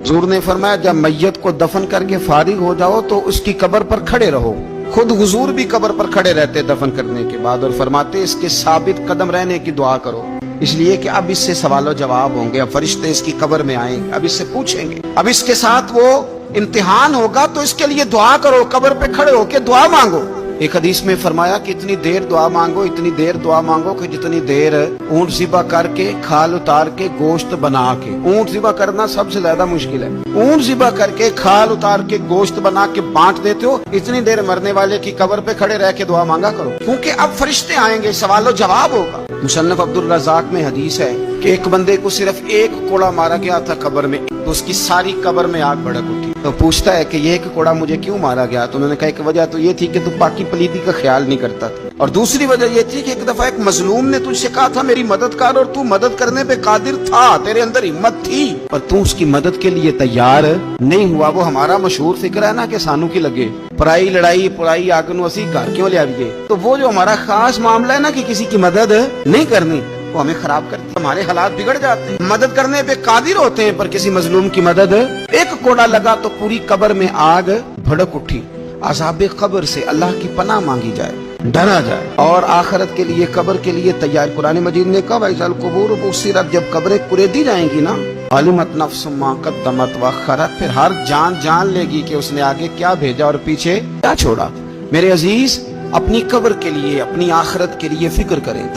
हुजूर ने फरमाया जब मैयत को दफन करके फारिग हो जाओ तो उसकी कब्र पर खड़े रहो। खुद हुजूर भी कब्र पर खड़े रहते दफन करने के बाद और फरमाते इसके साबित कदम रहने की दुआ करो, इसलिए कि अब इससे सवालों जवाब होंगे, अब फरिश्ते इसकी कब्र में आएंगे, अब इससे पूछेंगे, अब इसके साथ वो इम्तिहान होगा, तो इसके लिए दुआ करो, कब्र पे खड़े होके दुआ मांगो। एक हदीस में फरमाया कि इतनी देर दुआ मांगो, इतनी देर दुआ मांगो कि जितनी देर ऊंट ज़िबा करके खाल उतार के गोश्त बना के, ऊंट ज़िबा करना सबसे ज्यादा मुश्किल है, ऊंट ज़िबा करके खाल उतार के गोश्त बना के बांट देते हो, इतनी देर मरने वाले की कब्र पे खड़े रह के दुआ मांगा करो, क्योंकि अब फरिश्ते आएंगे, सवालो जवाब होगा। मुसन्नफ अब्दुल रज़ाक में हदीस है कि एक बंदे को सिर्फ एक कोड़ा मारा गया था कब्र में, तो उसकी सारी कब्र में आग भड़क उठी। तो पूछता है कि ये एक कोड़ा मुझे क्यों मारा गया? तो उन्होंने कहा एक वजह तो ये थी कि तू पाकी पलीदी का ख्याल नहीं करता था, और दूसरी वजह ये थी कि एक दफा एक मजलूम ने तुझसे कहा था मेरी मदद कर, और तू मदद करने पे कादिर था, तेरे अंदर हिम्मत थी, और तू उसकी मदद के लिए तैयार नहीं हुआ। वो हमारा मशहूर फिक्र है ना कि सानू की लगे पराई लड़ाई पुराई आग नू असी घर क्यों ले आइए। तो वो जो हमारा खास मामला है ना कि किसी की मदद नहीं करनी, वो हमें खराब करती है, हमारे हालात बिगड़ जाते हैं। मदद करने पे कादिर होते हैं पर किसी मजलूम की मदद, एक कोड़ा लगा तो पूरी कब्र में आग भड़क उठी। अज़ाबे कब्र से अल्लाह की पनाह मांगी जाए, डरा जाए, और आखिरत के लिए कब्र के लिए तैयार। कुरान मजीद ने कहा वैज़ल कुबूर बुस्सिरत, जब कब्रें कुरेदी जाएंगी ना, अलिमत नफ्सुम मा क़द्दमत व अख़रत, फिर हर जान जान लेगी कि उसने आगे क्या भेजा और पीछे क्या छोड़ा। मेरे अजीज, अपनी कब्र के लिए अपनी आखिरत के लिए फिक्र करें।